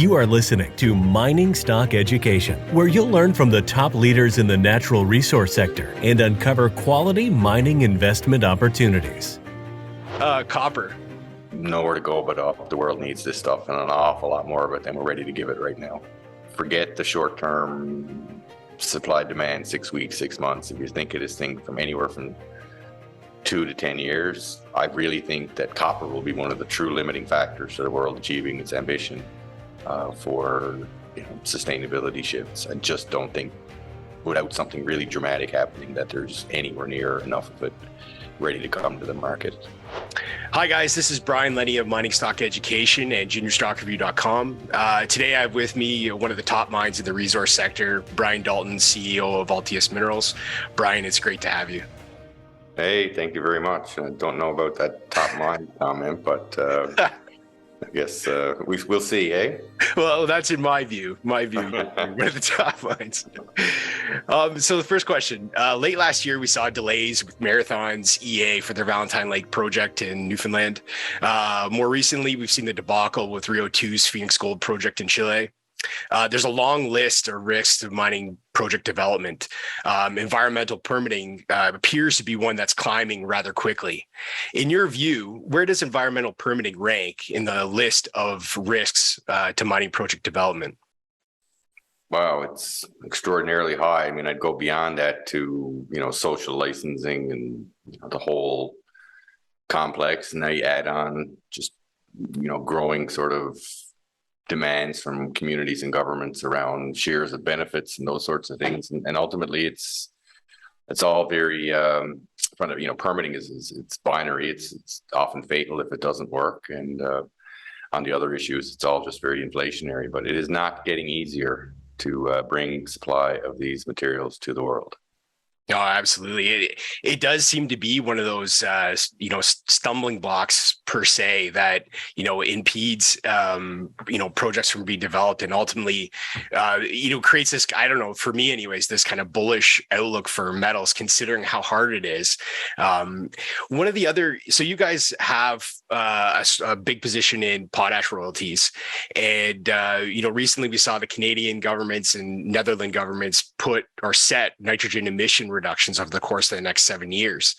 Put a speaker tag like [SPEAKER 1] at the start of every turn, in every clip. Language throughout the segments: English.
[SPEAKER 1] You are listening to Mining Stock Education, where you'll learn from the top leaders in the natural resource sector and uncover quality mining investment opportunities.
[SPEAKER 2] Copper.
[SPEAKER 3] Nowhere to go but up. The world needs this stuff and an awful lot more of it than we're ready to give it right now. Forget the short-term supply demand, 6 weeks, 6 months. If you think of this thing from anywhere from 2 to 10 years, I really think that copper will be one of the true limiting factors to the world achieving its ambition for sustainability shifts. I just don't think, without something really dramatic happening, that there's anywhere near enough of it ready to come to the market.
[SPEAKER 2] Hi guys, this is Brian Lenny of Mining Stock Education and JuniorStockReview.com. Today I have with me one of the top minds in the resource sector, Brian Dalton, CEO of Altius Minerals. Brian, it's great to have you.
[SPEAKER 3] Hey, thank you very much. I don't know about that top mind comment, but I guess we'll see, eh?
[SPEAKER 2] Well, that's in my view. One of the top minds. So the first question, late last year, we saw delays with Marathon's EA for their Valentine Lake project in Newfoundland. More recently, we've seen the debacle with Rio 2's Phoenix Gold project in Chile. There's a long list of risks of mining project development. Environmental permitting appears to be one that's climbing rather quickly. In your view, where does environmental permitting rank in the list of risks to mining project development?
[SPEAKER 3] Wow, it's extraordinarily high. I mean, I'd go beyond that to, social licensing and the whole complex. And now you add on just, growing sort of demands from communities and governments around shares of benefits and those sorts of things, and ultimately it's all very permitting is it's binary. It's often fatal if it doesn't work, and on the other issues it's all just very inflationary. But it is not getting easier to bring supply of these materials to the world.
[SPEAKER 2] No, absolutely. It does seem to be one of those, stumbling blocks per se that, impedes, projects from being developed, and ultimately, creates this, I don't know, for me anyways, this kind of bullish outlook for metals, considering how hard it is. One of the other, so you guys have a big position in potash royalties. And, recently we saw the Canadian governments and Netherlands governments put or set nitrogen emission reductions over the course of the next 7 years.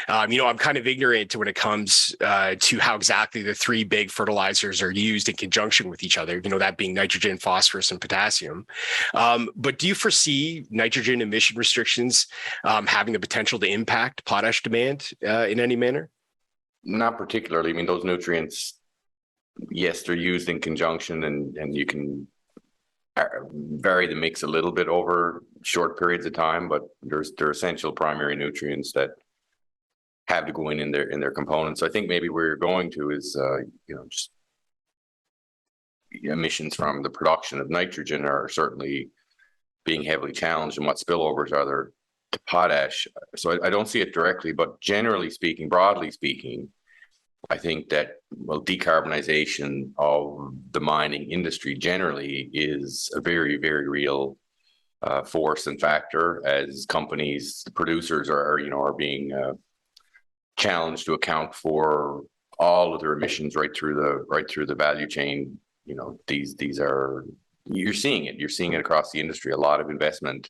[SPEAKER 2] I'm kind of ignorant to when it comes to how exactly the three big fertilizers are used in conjunction with each other, that being nitrogen, phosphorus, and potassium. But do you foresee nitrogen emission restrictions having the potential to impact potash demand in any manner?
[SPEAKER 3] Not particularly. I mean, those nutrients, yes, they're used in conjunction, and you can vary the mix a little bit over short periods of time, but they're essential primary nutrients that have to go in their components. So I think maybe where you're going to is just emissions from the production of nitrogen are certainly being heavily challenged, and what spillovers are there to potash. So I don't see it directly, but generally speaking, broadly speaking, I think that, decarbonization of the mining industry generally is a very, very real force and factor, as companies, the producers are being challenged to account for all of their emissions right through the value chain. These are, you're seeing it across the industry. A lot of investment,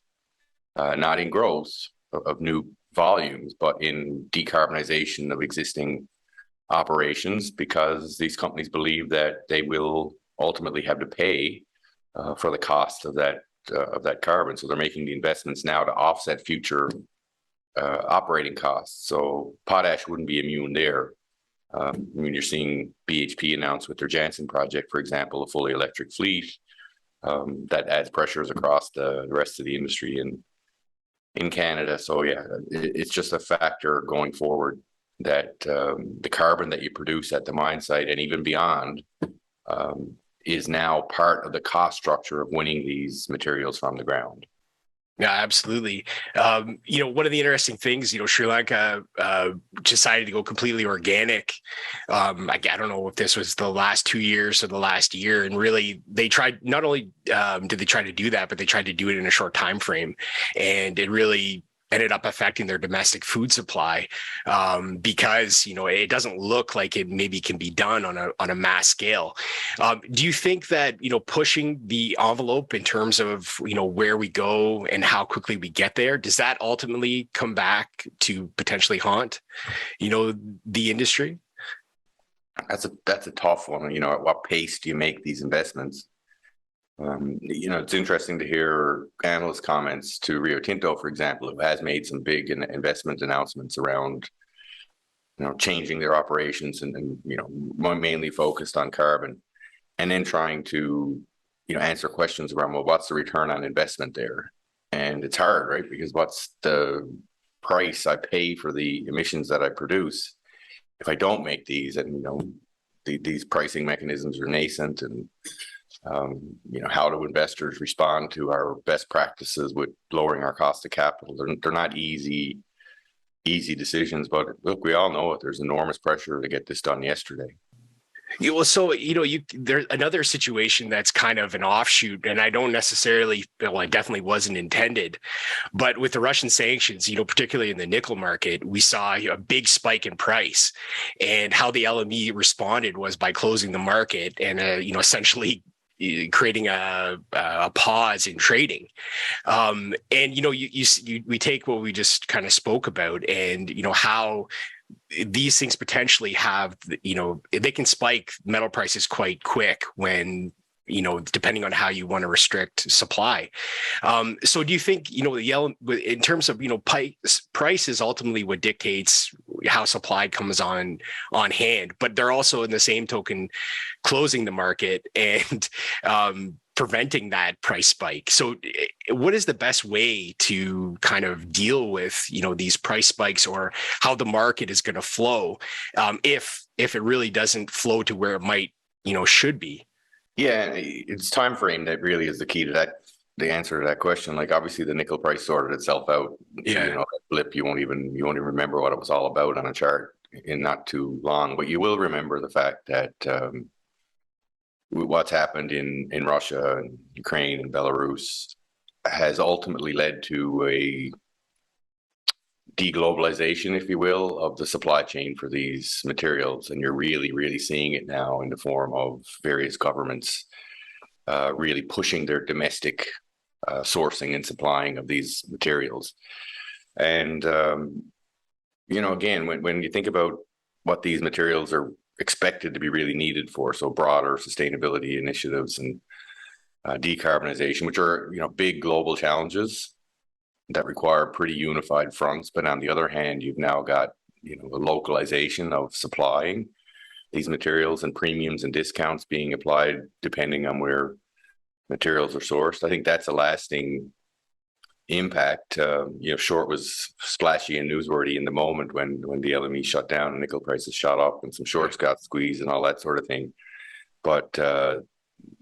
[SPEAKER 3] not in growth of new volumes, but in decarbonization of existing operations, because these companies believe that they will ultimately have to pay for the cost of that carbon. So they're making the investments now to offset future operating costs. So potash wouldn't be immune there. You're seeing BHP announce with their Jansen project, for example, a fully electric fleet that adds pressures across the rest of the industry in Canada. So yeah, it's just a factor going forward that the carbon that you produce at the mine site and even beyond is now part of the cost structure of winning these materials from the ground.
[SPEAKER 2] Yeah, absolutely. One of the interesting things, Sri Lanka decided to go completely organic. I don't know if this was the last 2 years or the last year, and really they tried. Not only did they try to do that, but they tried to do it in a short time frame, and it really ended up affecting their domestic food supply, because it doesn't look like it maybe can be done on a mass scale. Do you think that pushing the envelope in terms of where we go and how quickly we get there, does that ultimately come back to potentially haunt the industry?
[SPEAKER 3] That's a tough one. At what pace do you make these investments? It's interesting to hear analyst comments to Rio Tinto, for example, who has made some big investment announcements around, changing their operations and mainly focused on carbon, and then trying to, answer questions around, well, what's the return on investment there? And it's hard, right? Because what's the price I pay for the emissions that I produce if I don't make these? And, these pricing mechanisms are nascent, and how do investors respond to our best practices with lowering our cost of capital? They're not easy decisions, but look, we all know it. There's enormous pressure to get this done yesterday.
[SPEAKER 2] There's another situation that's kind of an offshoot, and I don't necessarily, it definitely wasn't intended, but with the Russian sanctions, particularly in the nickel market, we saw a big spike in price, and how the LME responded was by closing the market and, essentially creating a pause in trading. We take what we just kind of spoke about, and how these things potentially have, they can spike metal prices quite quick when, depending on how you want to restrict supply. So do you think, in terms of, price is ultimately what dictates how supply comes on hand, but they're also, in the same token, closing the market and preventing that price spike. So what is the best way to kind of deal with, these price spikes, or how the market is going to flow, if it really doesn't flow to where it might, should be?
[SPEAKER 3] Yeah, it's time frame that really is the key to that. The answer to that question, like obviously the nickel price sorted itself out.
[SPEAKER 2] Yeah,
[SPEAKER 3] that blip, you won't even remember what it was all about on a chart in not too long. But you will remember the fact that what's happened in Russia and Ukraine and Belarus has ultimately led to a deglobalization, if you will, of the supply chain for these materials. And you're really, really seeing it now in the form of various governments really pushing their domestic sourcing and supplying of these materials. And, again, when you think about what these materials are expected to be really needed for, so broader sustainability initiatives and decarbonization, which are, big global challenges that require pretty unified fronts. But on the other hand, you've now got, a localization of supplying these materials and premiums and discounts being applied depending on where materials are sourced. I think that's a lasting impact. Short was splashy and newsworthy in the moment when the LME shut down and nickel prices shot up and some shorts got squeezed and all that sort of thing. But,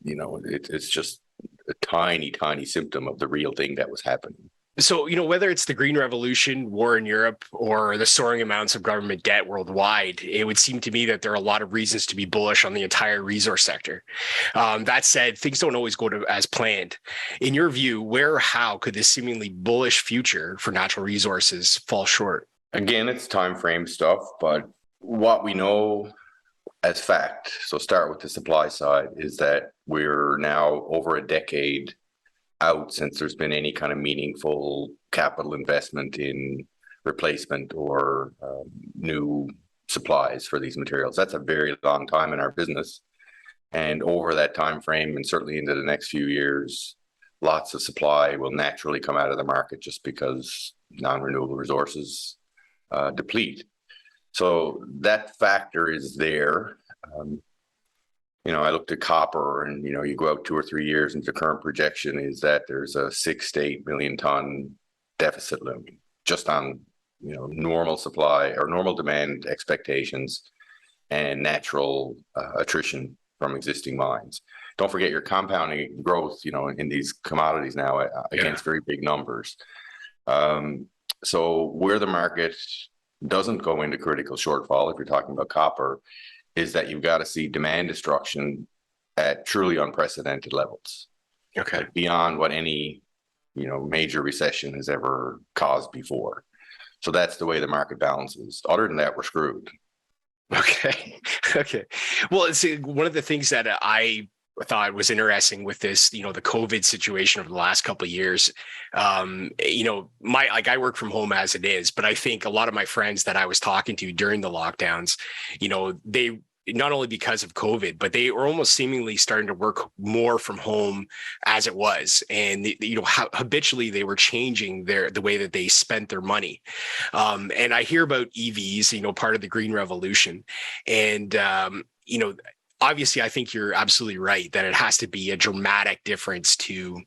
[SPEAKER 3] it's just a tiny, tiny symptom of the real thing that was happening.
[SPEAKER 2] So, whether it's the Green Revolution, war in Europe, or the soaring amounts of government debt worldwide, it would seem to me that there are a lot of reasons to be bullish on the entire resource sector. That said, things don't always go as planned. In your view, where or how could this seemingly bullish future for natural resources fall short?
[SPEAKER 3] Again, it's time frame stuff, but what we know as fact, so start with the supply side, is that we're now over a decade out since there's been any kind of meaningful capital investment in replacement or new supplies for these materials. That's a very long time in our business. And over that time frame, and certainly into the next few years, lots of supply will naturally come out of the market just because non-renewable resources deplete. So that factor is there. I looked at copper, and you go out 2 or 3 years, and the current projection is that there's a 6 to 8 million ton deficit looming just on normal supply or normal demand expectations and natural attrition from existing mines. Don't forget your compounding growth, in these commodities now against very big numbers. So where the market doesn't go into critical shortfall, if you're talking about copper, is that you've got to see demand destruction at truly unprecedented levels.
[SPEAKER 2] Okay.
[SPEAKER 3] Beyond what any major recession has ever caused before. So that's the way the market balances. Other than that, we're screwed.
[SPEAKER 2] Okay. Okay. Well, see, one of the things that I thought was interesting with this, the COVID situation over the last couple of years, I work from home as it is, but I think a lot of my friends that I was talking to during the lockdowns, they, not only because of COVID, but they were almost seemingly starting to work more from home as it was. And, how habitually they were changing the way that they spent their money. And I hear about EVs, part of the green revolution. And, obviously, I think you're absolutely right that it has to be a dramatic difference to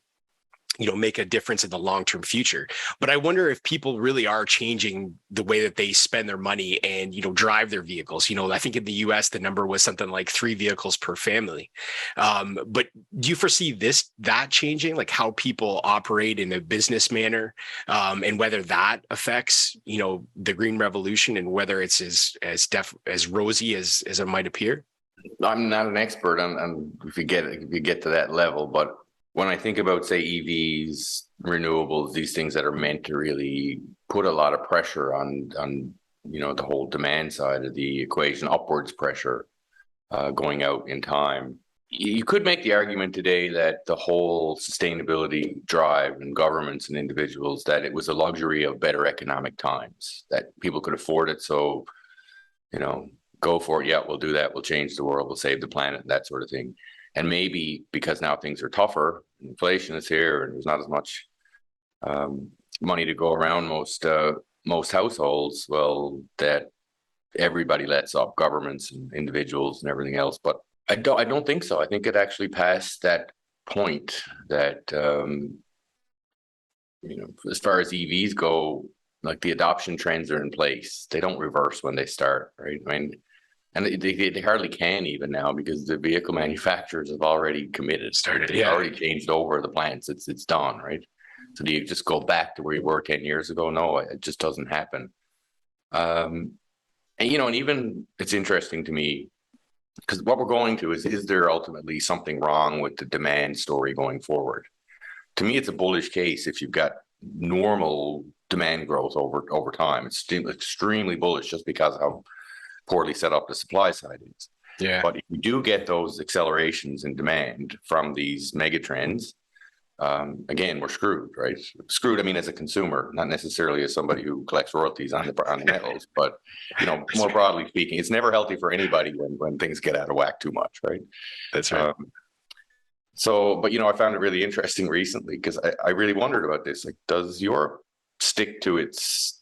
[SPEAKER 2] make a difference in the long-term future. But I wonder if people really are changing the way that they spend their money and, drive their vehicles. I think in the US, the number was something like 3 vehicles per family. But do you foresee that changing, like how people operate in a business manner, and whether that affects, the green revolution and whether it's as rosy as it might appear?
[SPEAKER 3] I'm not an expert on if you get to that level, but when I think about, say, EVs, renewables, these things that are meant to really put a lot of pressure on the whole demand side of the equation, upwards pressure going out in time, you could make the argument today that the whole sustainability drive in governments and individuals, that it was a luxury of better economic times, that people could afford it. So, go for it. Yeah, we'll do that. We'll change the world. We'll save the planet, that sort of thing. And maybe because now things are tougher, inflation is here, and there's not as much money to go around most households, well, that everybody lets up, governments and individuals and everything else. But I don't think so. I think it actually passed that point that as far as EVs go, like the adoption trends are in place. They don't reverse when they start, right? I mean, and they hardly can even now, because the vehicle manufacturers have already committed. They've already changed over the plants. It's done, right? So do you just go back to where you were 10 years ago? No, it just doesn't happen. And even it's interesting to me, because what we're going to is there ultimately something wrong with the demand story going forward? To me, it's a bullish case if you've got normal demand growth over time. It's still extremely bullish just because of how poorly set up the supply side is.
[SPEAKER 2] Yeah.
[SPEAKER 3] But if you do get those accelerations in demand from these mega trends, again, we're screwed, right? Screwed, I mean, as a consumer, not necessarily as somebody who collects royalties on the metals, but more broadly speaking, it's never healthy for anybody when things get out of whack too much, right?
[SPEAKER 2] That's right.
[SPEAKER 3] But I found it really interesting recently, because I really wondered about this. Like, does Europe stick to its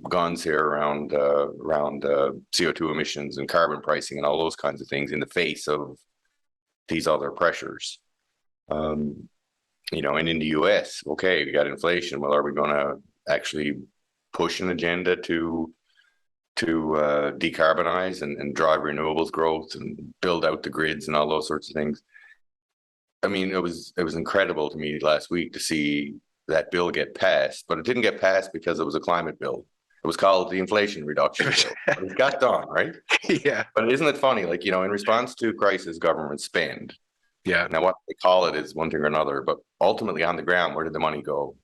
[SPEAKER 3] guns here around CO2 emissions and carbon pricing and all those kinds of things in the face of these other pressures? And in the US, okay, we got inflation. Well, are we going to actually push an agenda to decarbonize and drive renewables growth and build out the grids and all those sorts of things? I mean, it was incredible to me last week to see that bill get passed, but it didn't get passed because it was a climate bill. It was called the Inflation Reduction Bill. But it got done, right?
[SPEAKER 2] Yeah.
[SPEAKER 3] But isn't it funny? Like, in response to crisis, governments spend.
[SPEAKER 2] Yeah.
[SPEAKER 3] Now, what they call it is one thing or another, but ultimately on the ground, where did the money go?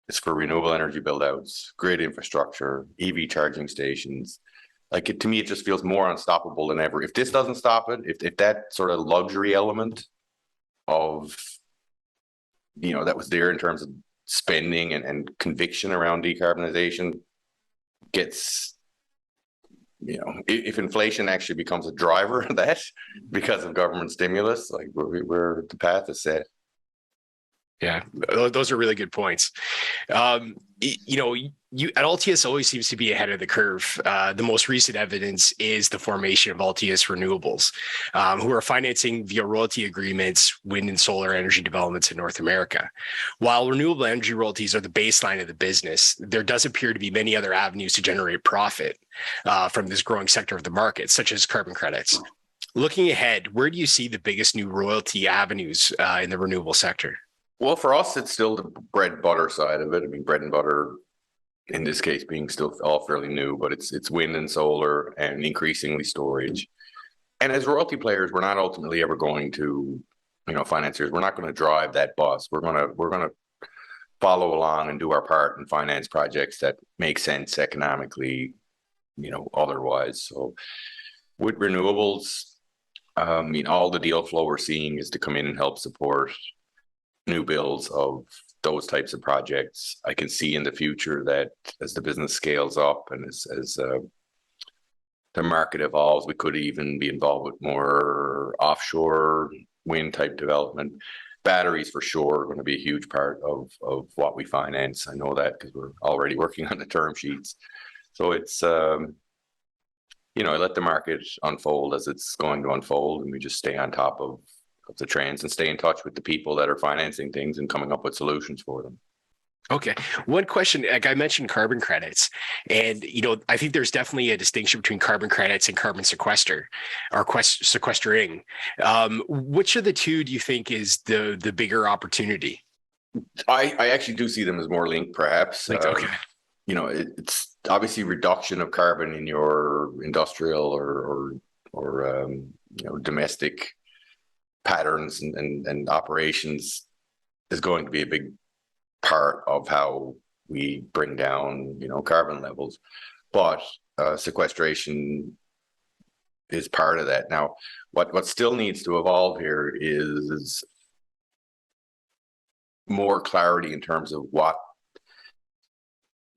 [SPEAKER 3] It's for renewable energy build-outs, grid infrastructure, EV charging stations. Like, to me, it just feels more unstoppable than ever. If this doesn't stop it, if that sort of luxury element of that was there in terms of spending and conviction around decarbonization gets, if inflation actually becomes a driver of that because of government stimulus, like where the path is set.
[SPEAKER 2] Yeah, those are really good points. At Altius always seems to be ahead of the curve. The most recent evidence is the formation of Altius Renewables, who are financing via royalty agreements wind and solar energy developments in North America. While renewable energy royalties are the baseline of the business, there does appear to be many other avenues to generate profit from this growing sector of the market, such as carbon credits. Looking ahead, where do you see the biggest new royalty avenues in the renewable sector?
[SPEAKER 3] Well, for us, it's still the bread and butter side of it. I mean, bread and butter, in this case, being still all fairly new, but it's wind and solar and increasingly storage. And as royalty players, we're not ultimately ever going to, financiers, we're not going to drive that bus. We're going to follow along and do our part and finance projects that make sense economically, otherwise. So with renewables, all the deal flow we're seeing is to come in and help support new builds of those types of projects. I can see in the future that as the business scales up and as the market evolves, we could even be involved with more offshore wind type development. Batteries for sure are going to be a huge part of what we finance. I know that because we're already working on the term sheets. So it's, I let the market unfold as it's going to unfold, and we just stay on top of the trends and stay in touch with the people that are financing things and coming up with solutions for them.
[SPEAKER 2] Okay. One question, like I mentioned carbon credits, and, I think there's definitely a distinction between carbon credits and carbon sequester or sequestering. Which of the two do you think is the bigger opportunity?
[SPEAKER 3] I actually do see them as more linked, perhaps.
[SPEAKER 2] Okay.
[SPEAKER 3] It's obviously reduction of carbon in your industrial or domestic patterns and operations is going to be a big part of how we bring down, carbon levels. But sequestration is part of that. Now, what still needs to evolve here is more clarity in terms of what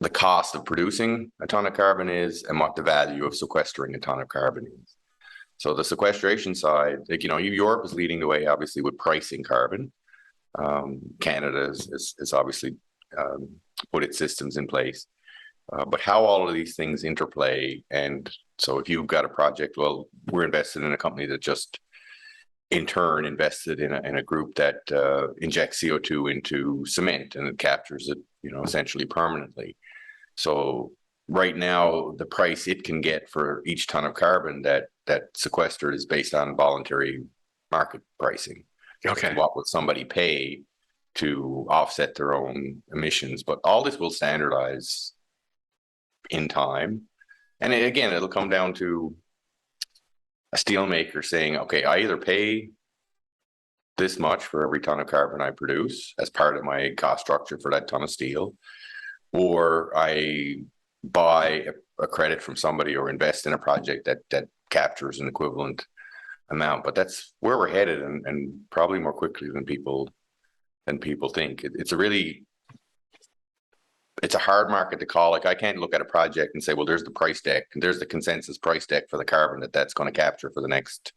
[SPEAKER 3] the cost of producing a ton of carbon is and what the value of sequestering a ton of carbon is. So the sequestration side, Europe is leading the way, obviously, with pricing carbon. Canada is obviously put its systems in place. But how all of these things interplay, and so if you've got a project, well, we're invested in a company that just in turn invested in a group that injects CO2 into cement and it captures it, essentially permanently. So right now, the price it can get for each ton of carbon that sequestered is based on voluntary market pricing.
[SPEAKER 2] Okay.
[SPEAKER 3] What would somebody pay to offset their own emissions? But all this will standardize in time. And again, it'll come down to a steel maker saying, okay, I either pay this much for every ton of carbon I produce as part of my cost structure for that ton of steel, or I buy a credit from somebody or invest in a project that captures an equivalent amount. But that's where we're headed, and probably more quickly than people think. It's a hard market to call. Like, I can't look at a project and say, well, there's the price deck and there's the consensus price deck for the carbon that's going to capture for the next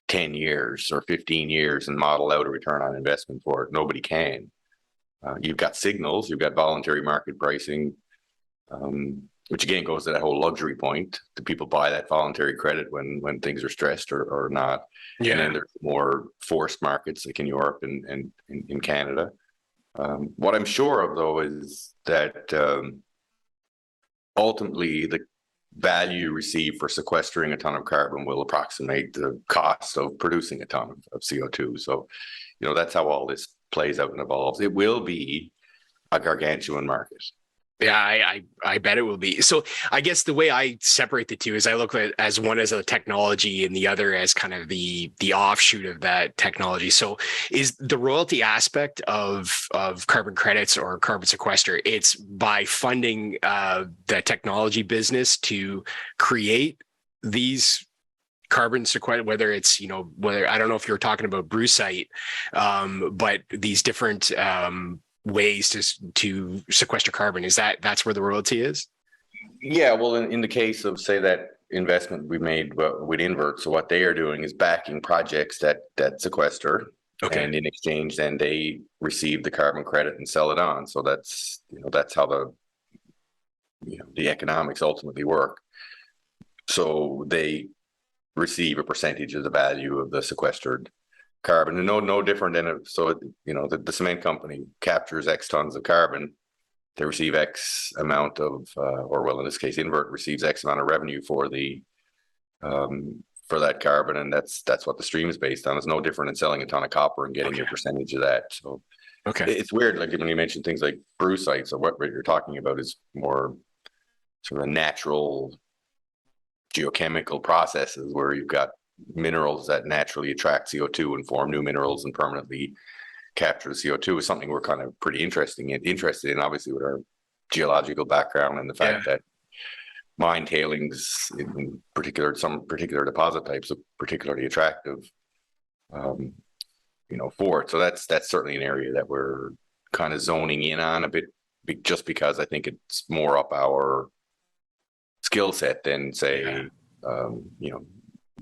[SPEAKER 3] 10 years or 15 years and model out a return on investment for it. Nobody can. You've got signals, you've got voluntary market pricing, which again goes to that whole luxury point. Do people buy that voluntary credit when things are stressed or not? Yeah. And then there's more forced markets like in Europe and in Canada. What I'm sure of, though, is that ultimately the value received for sequestering a ton of carbon will approximate the cost of producing a ton of CO2. So, that's how all this plays out and evolves. It will be a gargantuan market.
[SPEAKER 2] Yeah, I bet it will be. So I guess the way I separate the two is I look at as one as a technology and the other as kind of the offshoot of that technology. So is the royalty aspect of carbon credits or carbon sequester, it's by funding the technology business to create these carbon sequester, whether it's, whether, I don't know if you're talking about brucite, but these different ways to sequester carbon. That's where the royalty is?
[SPEAKER 3] Yeah, well, in the case of, say, that investment we made with Invert, so what they are doing is backing projects that sequester. Okay. And in exchange, then they receive the carbon credit and sell it on. So that's how the economics ultimately work. So they receive a percentage of the value of the sequestered carbon, and no different than the cement company captures X tons of carbon, they receive X amount of, in this case, Invert receives X amount of revenue for that carbon, and that's what the stream is based on. It's no different than selling a ton of copper and getting a percentage of that. So it's weird, like when you mention things like brucite. So what you're talking about is more sort of natural geochemical processes where you've got minerals that naturally attract CO2 and form new minerals and permanently capture the CO2 is something we're kind of pretty interested in, obviously, with our geological background and the fact that mine tailings, in particular, some particular deposit types, are particularly attractive, for it. So that's certainly an area that we're kind of zoning in on a bit, just because I think it's more up our skill set than, say,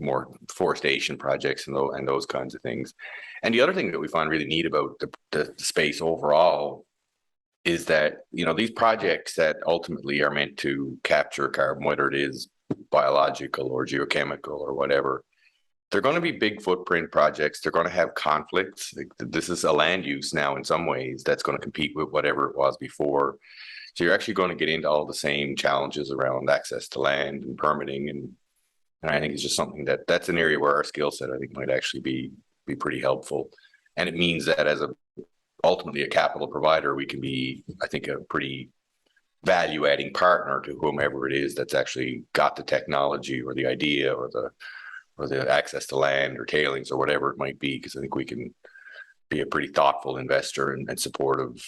[SPEAKER 3] more forestation projects and those kinds of things. And the other thing that we find really neat about the space overall is that, these projects that ultimately are meant to capture carbon, whether it is biological or geochemical or whatever, they're going to be big footprint projects. They're going to have conflicts. This is a land use now in some ways that's going to compete with whatever it was before. So you're actually going to get into all the same challenges around access to land and permitting. And I think it's just something that's an area where our skill set, I think, might actually be pretty helpful. And it means that as ultimately a capital provider, we can be, I think, a pretty value-adding partner to whomever it is that's actually got the technology or the idea or the access to land or tailings or whatever it might be, because I think we can be a pretty thoughtful investor and supportive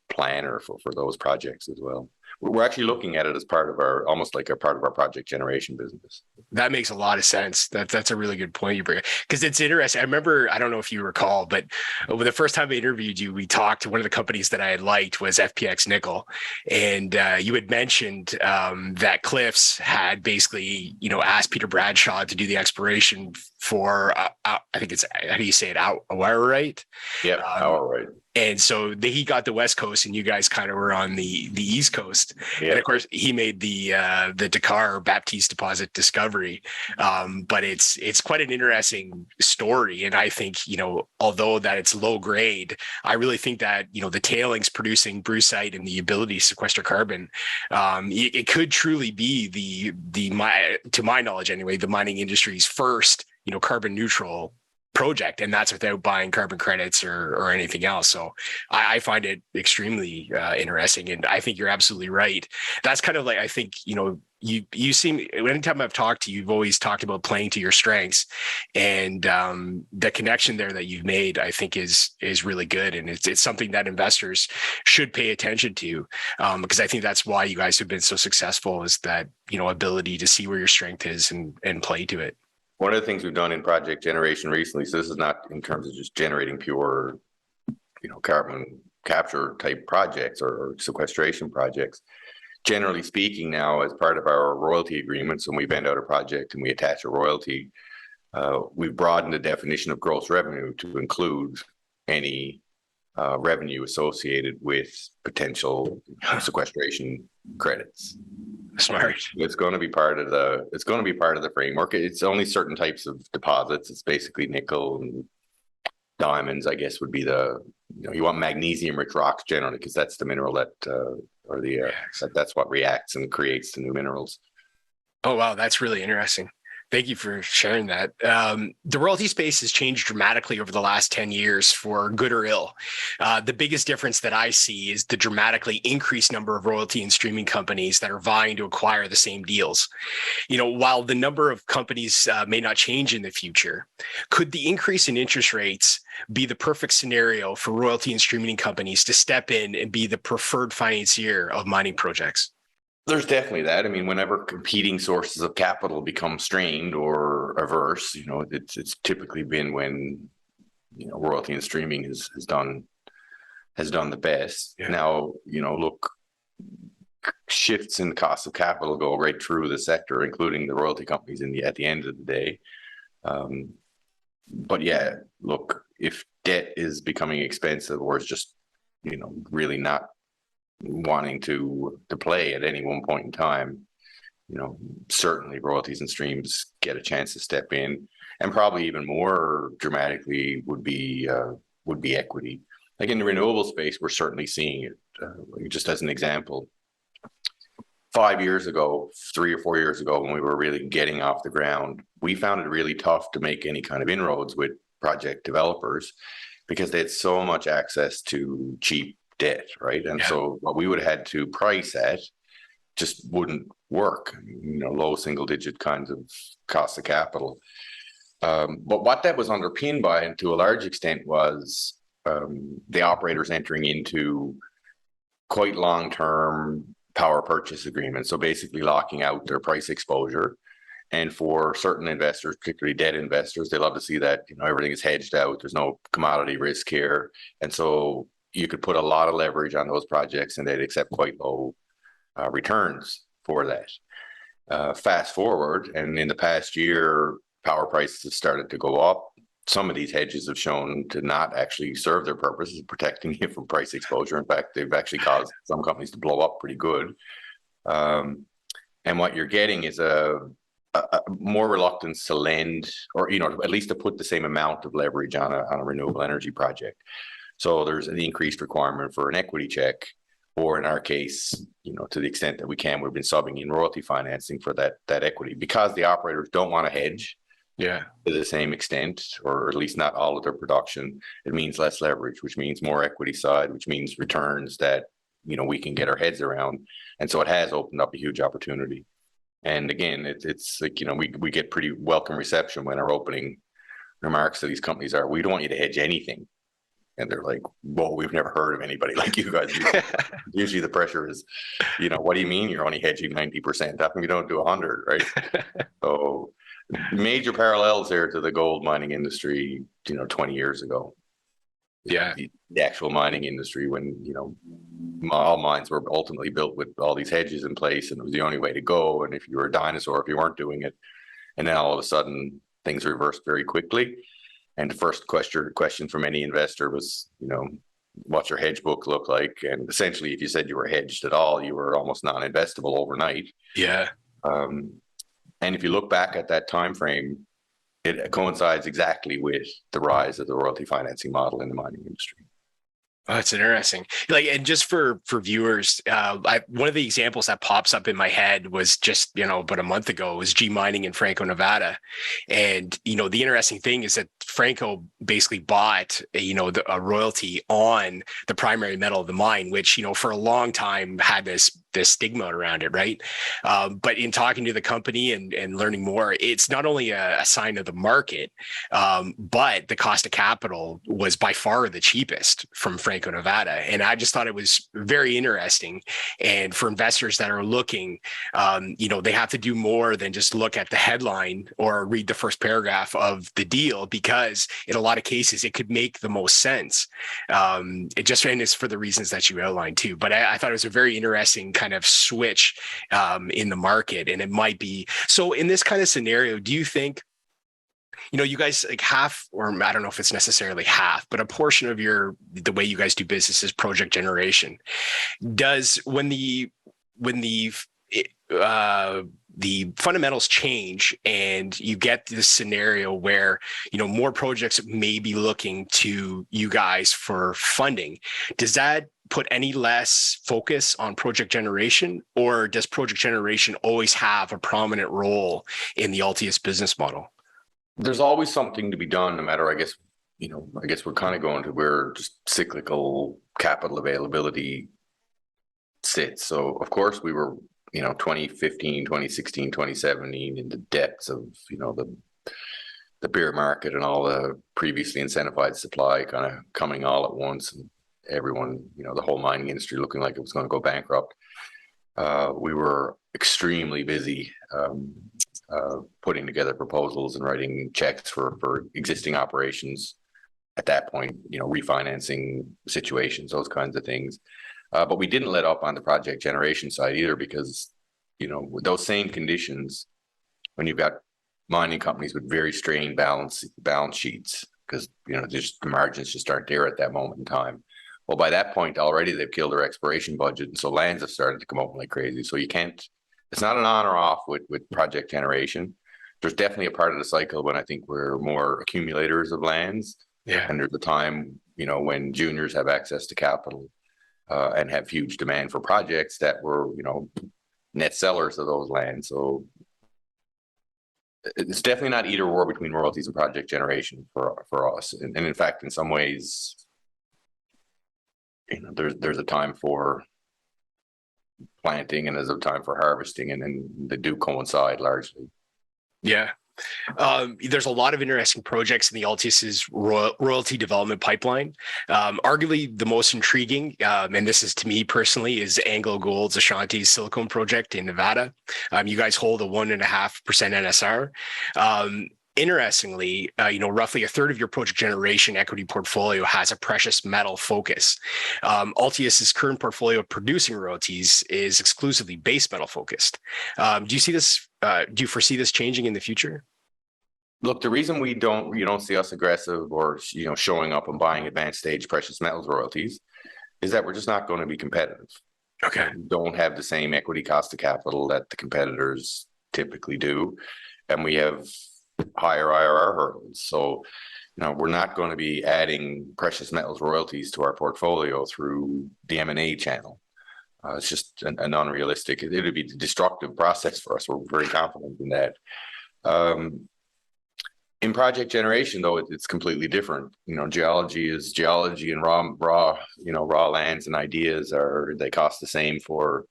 [SPEAKER 3] planner for those projects as well. We're actually looking at it as part of almost like a part of our project generation business.
[SPEAKER 2] That makes a lot of sense. That's a really good point you bring up, because it's interesting. I remember, I don't know if you recall, but the first time I interviewed you, we talked to one of the companies that I had liked was FPX Nickel. And you had mentioned that Cliffs had basically, asked Peter Bradshaw to do the exploration for, I think it's, how do you say it, Awarite?
[SPEAKER 3] Yeah, Awarite.
[SPEAKER 2] And so he got the West Coast, and you guys kind of were on the East Coast. Yeah. And of course, he made the Dakar Baptiste deposit discovery. But it's quite an interesting story. And I think, although that it's low grade, I really think that, the tailings producing brucite and the ability to sequester carbon, it could truly be to my knowledge anyway, the mining industry's first, carbon neutral project, and that's without buying carbon credits or anything else. So I find it extremely interesting, and I think you're absolutely right. That's kind of like, I think, you seem, anytime I've talked to you, you've always talked about playing to your strengths, and the connection there that you've made, I think is really good, and it's something that investors should pay attention to, because I think that's why you guys have been so successful, is that ability to see where your strength is and play to it.
[SPEAKER 3] One of the things we've done in project generation recently, so this is not in terms of just generating pure, carbon capture type projects or sequestration projects. Generally speaking, now, as part of our royalty agreements, when we vend out a project and we attach a royalty, we've broadened the definition of gross revenue to include any revenue associated with potential sequestration credits.
[SPEAKER 2] Smart.
[SPEAKER 3] It's going to be part of the framework. It's only certain types of deposits. It's basically nickel and diamonds, I guess, would be you want magnesium rich rocks generally, because that's the mineral that's what reacts and creates the new minerals.
[SPEAKER 2] Oh, wow. That's really interesting. Thank you for sharing that. The royalty space has changed dramatically over the last 10 years, for good or ill. The biggest difference that I see is the dramatically increased number of royalty and streaming companies that are vying to acquire the same deals. While the number of companies may not change in the future, could the increase in interest rates be the perfect scenario for royalty and streaming companies to step in and be the preferred financier of mining projects?
[SPEAKER 3] There's definitely that. I mean, whenever competing sources of capital become strained or averse, it's typically been when, royalty and streaming has done the best. Yeah. Now, look, shifts in the cost of capital go right through the sector, including the royalty companies at the end of the day. But yeah, look, if debt is becoming expensive or is just, really not wanting to play at any one point in time, certainly royalties and streams get a chance to step in, and probably even more dramatically would be equity. Like in the renewable space, we're certainly seeing it. Just as an example, 3 or 4 years ago, when we were really getting off the ground, we found it really tough to make any kind of inroads with project developers because they had so much access to cheap debt, right? And so what we would have had to price at just wouldn't work, low single digit kinds of cost of capital. But what that was underpinned by, and to a large extent, was the operators entering into quite long-term power purchase agreements. So basically locking out their price exposure. And for certain investors, particularly debt investors, they love to see that, you know, everything is hedged out. There's no commodity risk here. And so you could put a lot of leverage on those projects and they'd accept quite low returns for that. Fast forward, and in the past year, power prices have started to go up. Some of these hedges have shown to not actually serve their purpose of protecting you from price exposure. In fact, they've actually caused some companies to blow up pretty good. And what you're getting is a more reluctance to lend, or, you know, at least to put the same amount of leverage on a renewable energy project. So there's an increased requirement for an equity check, or in our case, you know, to the extent that we can, we've been subbing in royalty financing for that equity, because the operators don't want to hedge to the same extent, or at least not all of their production. It means less leverage, which means more equity side, which means returns that, you know, we can get our heads around. And so it has opened up a huge opportunity. And again, it's like, you know, we get pretty welcome reception when our opening remarks to these companies are, we don't want you to hedge anything. And they're like, well, we've never heard of anybody like you guys. Usually the pressure is, you know, what do you mean you're only hedging 90%? How come you don't do 100, right? So major parallels here to the gold mining industry, you know, 20 years ago.
[SPEAKER 2] Yeah.
[SPEAKER 3] The actual mining industry, when, you know, all mines were ultimately built with all these hedges in place, and it was the only way to go. And if you were a dinosaur, if you weren't doing it, and then all of a sudden things reversed very quickly. And the first question from any investor was, you know, what's your hedge book look like? And essentially, if you said you were hedged at all, you were almost non-investable overnight.
[SPEAKER 2] Yeah.
[SPEAKER 3] And if you look back at that time frame, it coincides exactly with the rise of the royalty financing model in the mining industry.
[SPEAKER 2] Oh, that's interesting. Like, and just for viewers, one of the examples that pops up in my head was just, you know, about a month ago, was G Mining in Franco, Nevada. And, you know, the interesting thing is that Franco basically bought, you know, a royalty on the primary metal of the mine, which, you know, for a long time had this stigma around it, right? But in talking to the company and learning more, it's not only a sign of the market, but the cost of capital was by far the cheapest from Franco, Nevada. And I just thought it was very interesting. And for investors that are looking, you know, they have to do more than just look at the headline or read the first paragraph of the deal, because in a lot of cases, it could make the most sense. And it's for the reasons that you outlined too. But I thought it was a very interesting kind of switch in the market. And it might be, so in this kind of scenario, do you think, you know, you guys like half, or I don't know if it's necessarily half, but a portion of the way you guys do business is project generation. Does when the fundamentals change and you get this scenario where, you know, more projects may be looking to you guys for funding, does that put any less focus on project generation, or does project generation always have a prominent role in the Altius business model?
[SPEAKER 3] There's always something to be done, no matter, I guess we're kind of going to where just cyclical capital availability sits. So of course we were, you know, 2015, 2016, 2017 in the depths of, you know, the bear market and all the previously incentivized supply kind of coming all at once, and everyone, you know, the whole mining industry looking like it was going to go bankrupt. We were extremely busy putting together proposals and writing checks for existing operations at that point, you know, refinancing situations, those kinds of things. But we didn't let up on the project generation side either, because, you know, with those same conditions, when you've got mining companies with very strained balance sheets, because, you know, just the margins just aren't there at that moment in time. Well, by that point already, they've killed their exploration budget, and so lands have started to come open like crazy. So you can't, it's not an on or off with project generation. There's definitely a part of the cycle when I think we're more accumulators of lands.
[SPEAKER 2] Yeah.
[SPEAKER 3] And there's a time, you know, when juniors have access to capital and have huge demand for projects that were, you know, net sellers of those lands. So it's definitely not either or between royalties and project generation for us. And in fact, in some ways, you know, there's a time for planting and there's a time for harvesting, and then they do coincide largely.
[SPEAKER 2] Yeah. There's a lot of interesting projects in the Altius's royalty development pipeline. Arguably the most intriguing, and this is to me personally, is AngloGold's Ashanti's silicone project in Nevada. You guys hold a 1.5% NSR. Interestingly, roughly a third of your project generation equity portfolio has a precious metal focus. Altius's current portfolio of producing royalties is exclusively base metal focused. Do you see this? Do you foresee this changing in the future?
[SPEAKER 3] Look, the reason you don't see us aggressive or showing up and buying advanced stage precious metals royalties is that we're just not going to be competitive.
[SPEAKER 2] Okay.
[SPEAKER 3] We don't have the same equity cost of capital that the competitors typically do, and we have higher IRR hurdles. So, we're not going to be adding precious metals royalties to our portfolio through the M&A channel. It's just an unrealistic. It would be a destructive process for us. We're very confident in that. In project generation, though, it's completely different. Geology is geology, and raw lands and ideas they cost the same for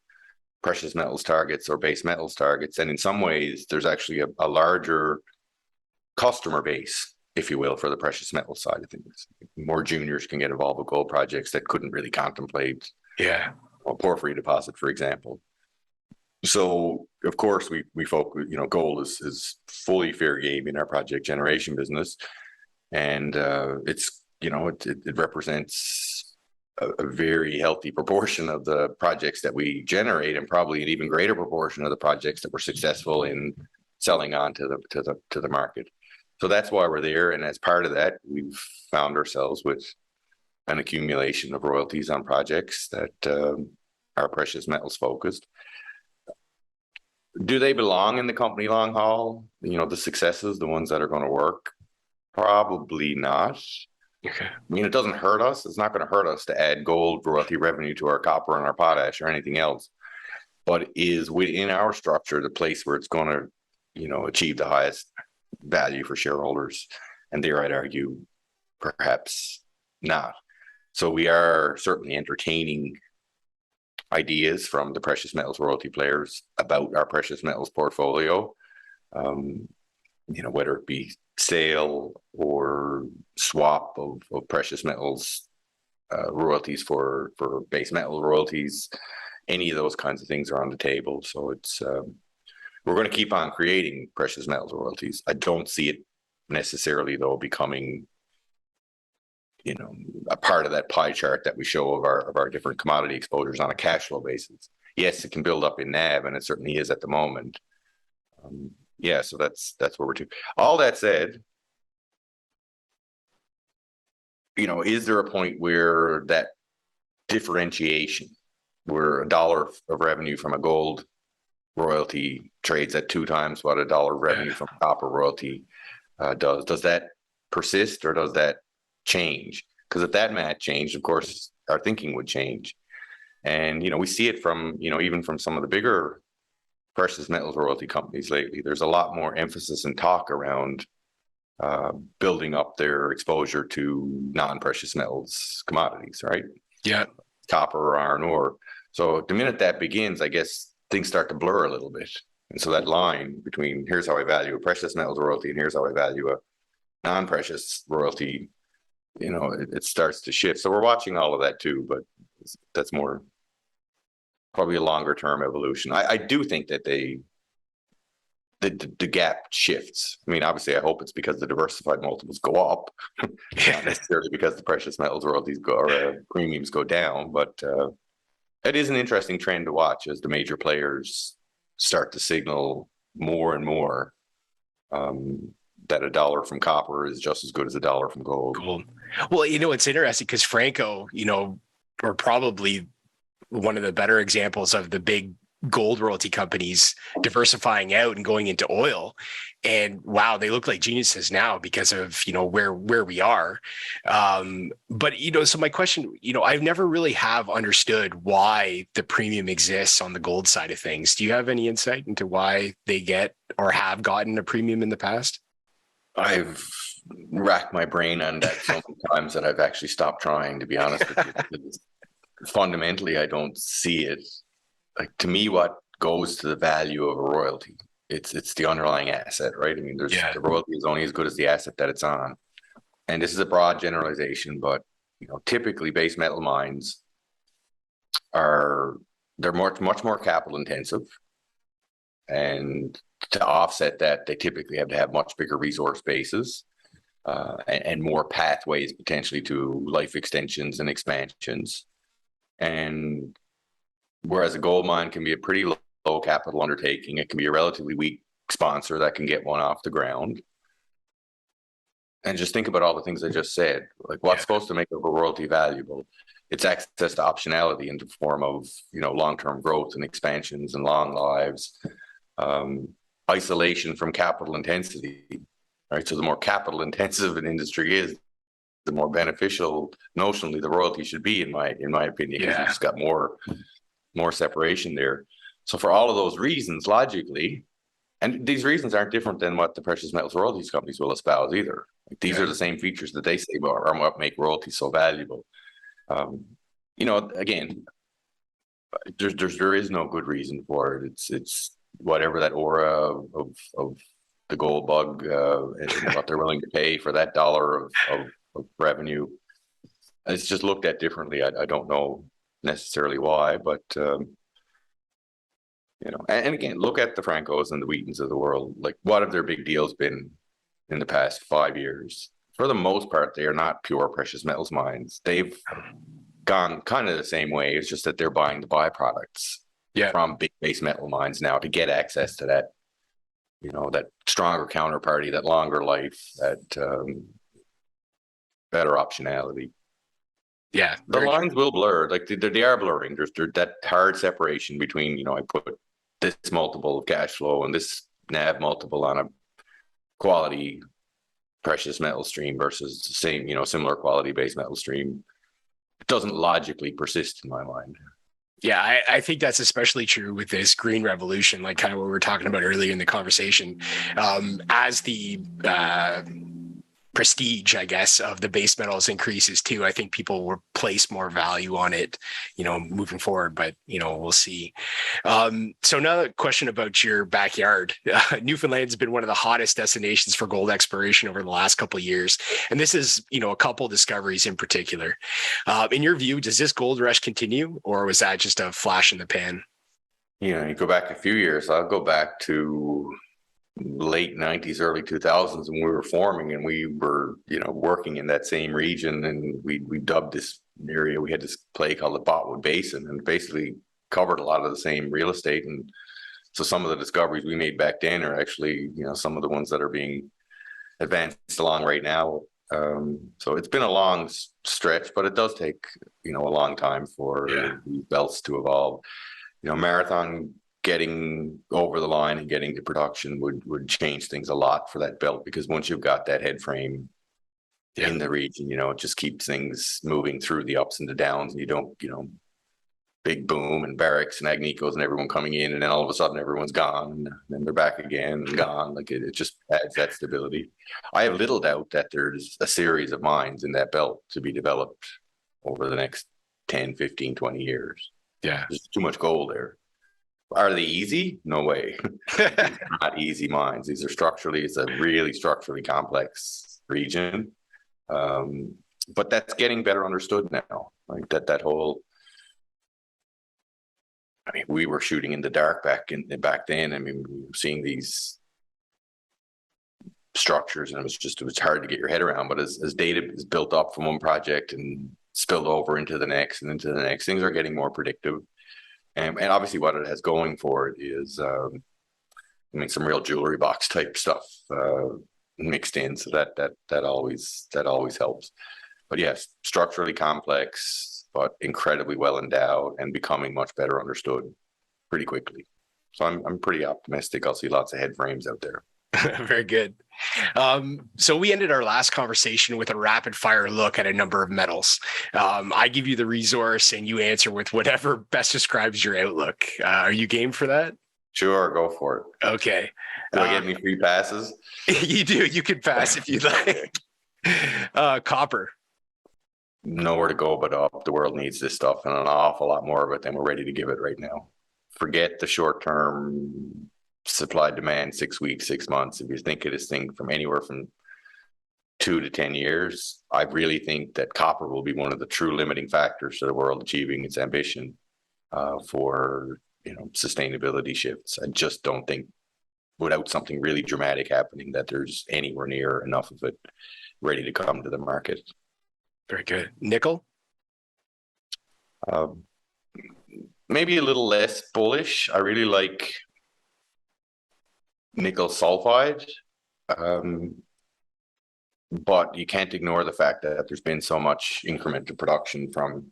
[SPEAKER 3] precious metals targets or base metals targets. And in some ways, there's actually a larger customer base, if you will, for the precious metal side of things. More juniors can get involved with gold projects that couldn't really contemplate a porphyry deposit, for example. So of course we focus, gold is fully fair game in our project generation business, and it represents a very healthy proportion of the projects that we generate, and probably an even greater proportion of the projects that we're successful in selling on to the market. So that's why we're there. And as part of that, we've found ourselves with an accumulation of royalties on projects that are precious metals focused. Do they belong in the company long haul? The successes, the ones that are going to work? Probably not.
[SPEAKER 2] Okay.
[SPEAKER 3] It doesn't hurt us. It's not going to hurt us to add gold royalty revenue to our copper and our potash or anything else. But is within our structure the place where it's going to, achieve the highest value for shareholders? And there, I'd argue, perhaps not. So we are certainly entertaining ideas from the precious metals royalty players about our precious metals portfolio, whether it be sale or swap of precious metals royalties for base metal royalties. Any of those kinds of things are on the table. So it's we're going to keep on creating precious metals royalties. I don't see it necessarily, though, becoming a part of that pie chart that we show of our different commodity exposures on a cash flow basis. Yes, it can build up in NAV, and it certainly is at the moment. So that's where we're to. All that said, is there a point where that differentiation, where $1 of revenue from a gold royalty trades at 2 times what $1 of revenue from a copper royalty does that persist, or does that change? Because if that math changed, of course, our thinking would change. And, we see it from, even from some of the bigger precious metals royalty companies lately. There's a lot more emphasis and talk around building up their exposure to non-precious metals commodities, right?
[SPEAKER 2] Yeah.
[SPEAKER 3] Copper or iron ore. So the minute that begins, I guess things start to blur a little bit. And so that line between here's how I value a precious metals royalty and here's how I value a non-precious royalty, it starts to shift. So we're watching all of that too, but that's more probably a longer term evolution. I do think that the gap shifts. Obviously I hope it's because the diversified multiples go up, not necessarily because the precious metals royalties premiums go down, but it is an interesting trend to watch as the major players start to signal more and more that $1 from copper is just as good as $1 from gold.
[SPEAKER 2] Cool. Well, it's interesting because Franco, are probably one of the better examples of the big gold royalty companies diversifying out and going into oil. And wow, they look like geniuses now because of, where we are. But, so my question, I've never really have understood why the premium exists on the gold side of things. Do you have any insight into why they get or have gotten a premium in the past?
[SPEAKER 3] I've racked my brain on that so many times that I've actually stopped trying, to be honest with you. Fundamentally, I don't see it. Like, to me, what goes to the value of a royalty it's the underlying asset, right? I mean, the royalty is only as good as the asset that it's on. And this is a broad generalization, but typically base metal mines they're much more capital intensive. And to offset that, they typically have to have much bigger resource bases and more pathways potentially to life extensions and expansions. And whereas a gold mine can be a pretty low capital undertaking, it can be a relatively weak sponsor that can get one off the ground. And just think about all the things I just said. Like, what's supposed to make a royalty valuable? It's access to optionality in the form of long-term growth and expansions and long lives. Isolation from capital intensity, right? So the more capital intensive an industry is, the more beneficial notionally the royalty should be, in my opinion, because you just got more separation there. So for all of those reasons, logically, and these reasons aren't different than what the precious metals royalties companies will espouse either. Like, these are the same features that they say are what make royalties so valuable. Again, there is no good reason for it. It's whatever that aura of the gold bug and what they're willing to pay for that dollar of revenue. It's just looked at differently. I don't know necessarily why, but and again, look at the Francos and the Wheatons of the world. Like, what have their big deals been in the past 5 years? For the most part, they are not pure precious metals mines. They've gone kind of the same way. It's just that they're buying the byproducts from big base metal mines now to get access to that, that stronger counterparty, that longer life, that better optionality.
[SPEAKER 2] Yeah,
[SPEAKER 3] the lines will blur. Like, they are blurring. There's that hard separation between, I put this multiple of cash flow and this NAV multiple on a quality precious metal stream versus the same, similar quality base metal stream. It doesn't logically persist in my mind.
[SPEAKER 2] Yeah, I think that's especially true with this green revolution, like kind of what we were talking about earlier in the conversation. As the prestige, I guess, of the base metals increases too, I think people will place more value on it, moving forward, but, we'll see. So another question about your backyard. Newfoundland's been one of the hottest destinations for gold exploration over the last couple of years. And this is, a couple discoveries in particular. In your view, does this gold rush continue, or was that just a flash in the pan?
[SPEAKER 3] You go back a few years. I'll go back to late 90s, early 2000s, when we were forming, and we were, working in that same region, and we dubbed this area, we had this play called the Botwood Basin, and basically covered a lot of the same real estate. And so some of the discoveries we made back then are actually, some of the ones that are being advanced along right now. So it's been a long stretch, but it does take, a long time for these belts to evolve. Marathon getting over the line and getting to production would change things a lot for that belt, because once you've got that head frame in the region, it just keeps things moving through the ups and the downs, and you don't, big boom and Barracks and Agnicos and everyone coming in, and then all of a sudden everyone's gone, and then they're back again and gone. Like, it just adds that stability. I have little doubt that there's a series of mines in that belt to be developed over the next 10, 15, 20 years.
[SPEAKER 2] Yeah.
[SPEAKER 3] There's too much gold there. Are they easy? No way. Not easy mines. These are it's a really structurally complex region. But that's getting better understood now. Like, that whole, we were shooting in the dark back then. We were seeing these structures, and it was hard to get your head around. But as data is built up from one project and spilled over into the next and into the next, things are getting more predictive. And obviously what it has going for it is, some real jewelry box type stuff mixed in. So that always helps. But yes, structurally complex, but incredibly well endowed and becoming much better understood pretty quickly. So I'm pretty optimistic. I'll see lots of head frames out there.
[SPEAKER 2] Very good. So we ended our last conversation with a rapid fire look at a number of metals. I give you the resource and you answer with whatever best describes your outlook. Are you game for that?
[SPEAKER 3] Sure, go for it.
[SPEAKER 2] Okay.
[SPEAKER 3] Do I get any free passes?
[SPEAKER 2] You do. You can pass if you'd like. Copper.
[SPEAKER 3] Nowhere to go but up. The world needs this stuff, and an awful lot more of it than we're ready to give it right now. Forget the short-term supply demand 6 weeks, 6 months. If you think of this thing from anywhere from 2 to 10 years, I really think that copper will be one of the true limiting factors to the world achieving its ambition for sustainability shifts. I just don't think, without something really dramatic happening, that there's anywhere near enough of it ready to come to the market.
[SPEAKER 2] Very good. Nickel?
[SPEAKER 3] Maybe a little less bullish. I really like nickel sulfide. But you can't ignore the fact that there's been so much incremental production from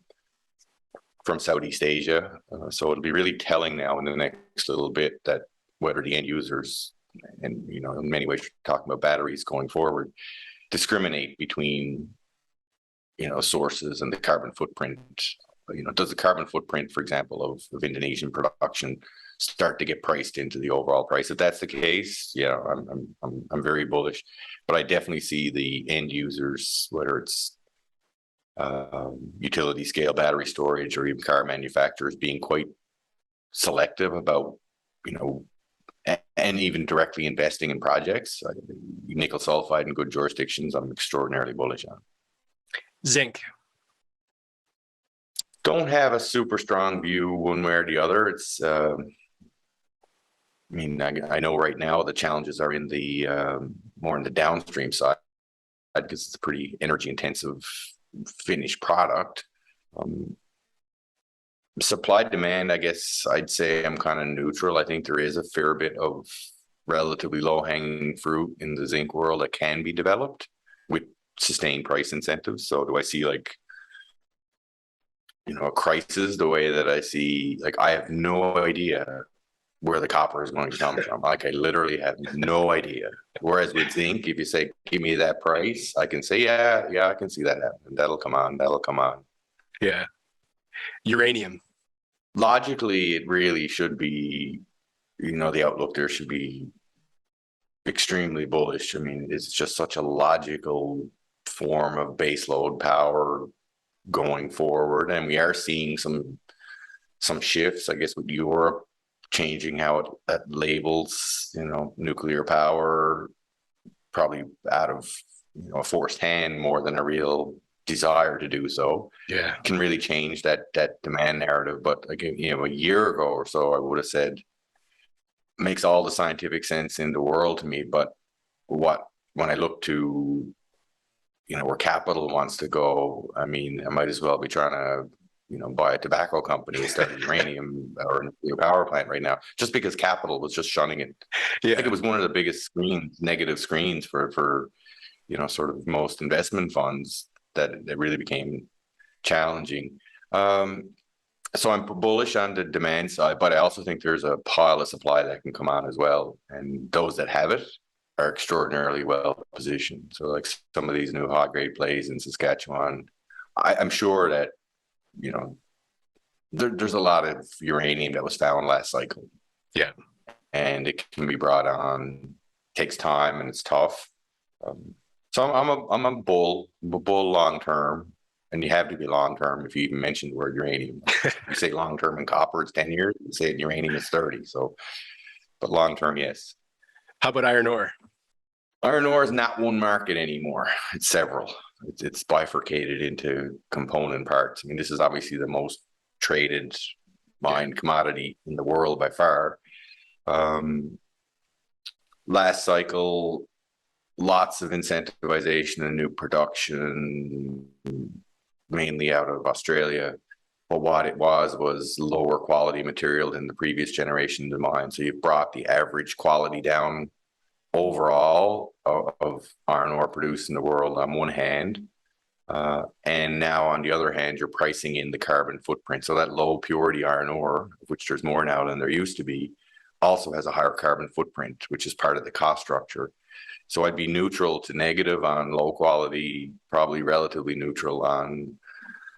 [SPEAKER 3] Southeast Asia. So it'll be really telling now in the next little bit that whether the end users, and in many ways, talking about batteries going forward, discriminate between sources and the carbon footprint. Does the carbon footprint, for example, of Indonesian production start to get priced into the overall price? If that's the case, I'm very bullish. But I definitely see the end users, whether it's utility scale battery storage or even car manufacturers, being quite selective about and even directly investing in projects. Nickel sulfide in good jurisdictions, I'm extraordinarily bullish on.
[SPEAKER 2] Zinc?
[SPEAKER 3] Don't have a super strong view one way or the other. It's, I know right now the challenges are in the more in the downstream side because it's a pretty energy intensive finished product. Supply demand, I guess I'd say I'm kind of neutral. I think there is a fair bit of relatively low hanging fruit in the zinc world that can be developed with sustained price incentives. So do I see a crisis the way that I see, I have no idea where the copper is going to come from. I literally have no idea. Whereas with zinc, if you say, give me that price, I can say, yeah, I can see that happen. That'll come on.
[SPEAKER 2] Yeah. Uranium?
[SPEAKER 3] Logically, it really should be, the outlook there should be extremely bullish. It's just such a logical form of baseload power going forward, and we are seeing some shifts, I guess, with Europe changing how it labels nuclear power, probably out of a forced hand more than a real desire to do so.
[SPEAKER 2] Yeah,
[SPEAKER 3] can really change that demand narrative. But again, a year ago or so, I would have said makes all the scientific sense in the world to me. But when I look to where capital wants to go, I might as well be trying to, buy a tobacco company instead of uranium or a nuclear power plant right now, just because capital was just shunning it.
[SPEAKER 2] Yeah.
[SPEAKER 3] I think it was one of the biggest negative screens for sort of most investment funds that it really became challenging. So I'm bullish on the demand side, but I also think there's a pile of supply that can come on as well. And those that have it are extraordinarily well positioned. So some of these new high grade plays in Saskatchewan, I'm sure that, there's a lot of uranium that was found last cycle.
[SPEAKER 2] Yeah.
[SPEAKER 3] And it can be brought on, takes time and it's tough. So I'm a bull long term, and you have to be long term if you even mention the word uranium. You say long term in copper, it's 10 years. You say in uranium, it's 30. So, but long term, yes.
[SPEAKER 2] How about iron ore?
[SPEAKER 3] Iron ore is not one market anymore. It's several. It's bifurcated into component parts. This is obviously the most traded mined commodity in the world by far. Last cycle, lots of incentivization and new production, mainly out of Australia. But what it was lower quality material than the previous generation of mine. So you've brought the average quality down overall of iron ore produced in the world on one hand. And now on the other hand, you're pricing in the carbon footprint. So that low purity iron ore, of which there's more now than there used to be, also has a higher carbon footprint, which is part of the cost structure. So I'd be neutral to negative on low quality, probably relatively neutral on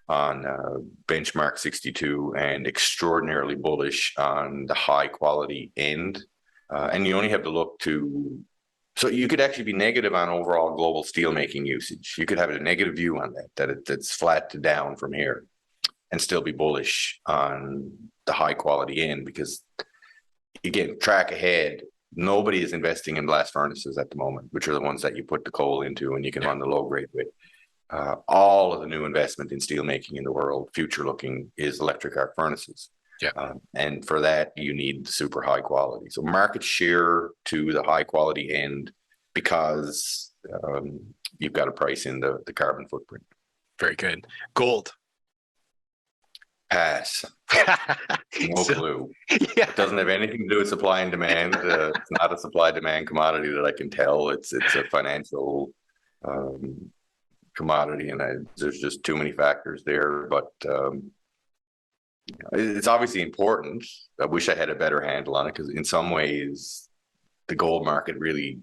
[SPEAKER 3] benchmark 62, and extraordinarily bullish on the high quality end. And you only have to look to, so you could actually be negative on overall global steelmaking usage. You could have a negative view on that's flat to down from here, and still be bullish on the high quality end, because again, track ahead. Nobody is investing in blast furnaces at the moment, which are the ones that you put the coal into and you can run the low grade with. All of the new investment in steel making in the world, future looking, is electric arc furnaces.
[SPEAKER 2] Yeah.
[SPEAKER 3] And for that, you need super high quality. So market share to the high quality end, because you've got to price in the carbon footprint.
[SPEAKER 2] Very good. Gold.
[SPEAKER 3] Pass. No clue.
[SPEAKER 2] Yeah.
[SPEAKER 3] It doesn't have anything to do with supply and demand. It's not a supply demand commodity that I can tell. It's a financial commodity, and there's just too many factors there. But it's obviously important. I wish I had a better handle on it, because in some ways the gold market really,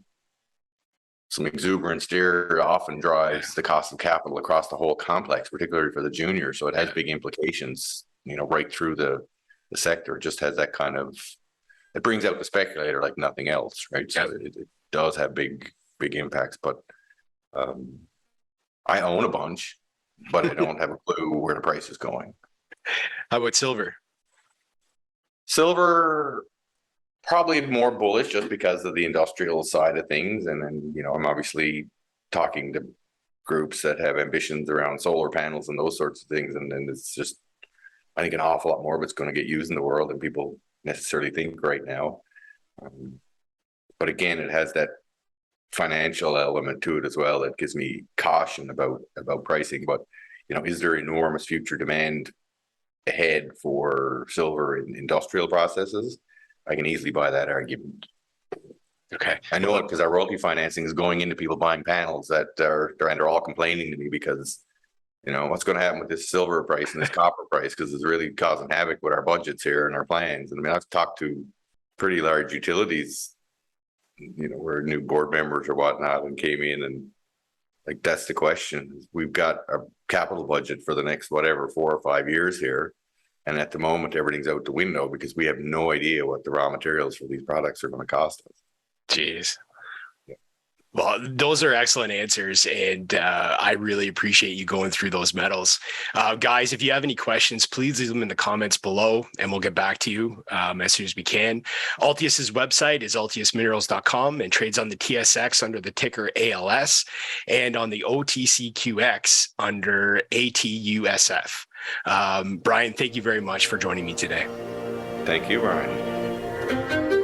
[SPEAKER 3] some exuberance there often drives the cost of capital across the whole complex, particularly for the juniors. So it has big implications, right through the sector. It just has that kind of, it brings out the speculator like nothing else, right? So it does have big impacts. But I own a bunch, but I don't have a clue where the price is going.
[SPEAKER 2] How about silver?
[SPEAKER 3] Silver, probably more bullish just because of the industrial side of things. And then, I'm obviously talking to groups that have ambitions around solar panels and those sorts of things. And then it's just, I think an awful lot more of it's going to get used in the world than people necessarily think right now. But again, it has that financial element to it as well that gives me caution about pricing. But, is there enormous future demand ahead for silver in industrial processes? I can easily buy that argument.
[SPEAKER 2] Okay.
[SPEAKER 3] I know it because our royalty financing is going into people buying panels that they're all complaining to me because, what's going to happen with this silver price and this copper price, because it's really causing havoc with our budgets here and our plans. And I mean, I've talked to pretty large utilities, where new board members or whatnot, and came in and like, that's the question. We've got a capital budget for the next, 4 or 5 years here. And at the moment, everything's out the window because we have no idea what the raw materials for these products are going to cost us.
[SPEAKER 2] Jeez. Well, those are excellent answers, and I really appreciate you going through those metals. Guys, if you have any questions, please leave them in the comments below, and we'll get back to you as soon as we can. Altius's website is altiusminerals.com and trades on the TSX under the ticker ALS and on the OTCQX under ATUSF. Brian, thank you very much for joining me today.
[SPEAKER 3] Thank you, Ryan.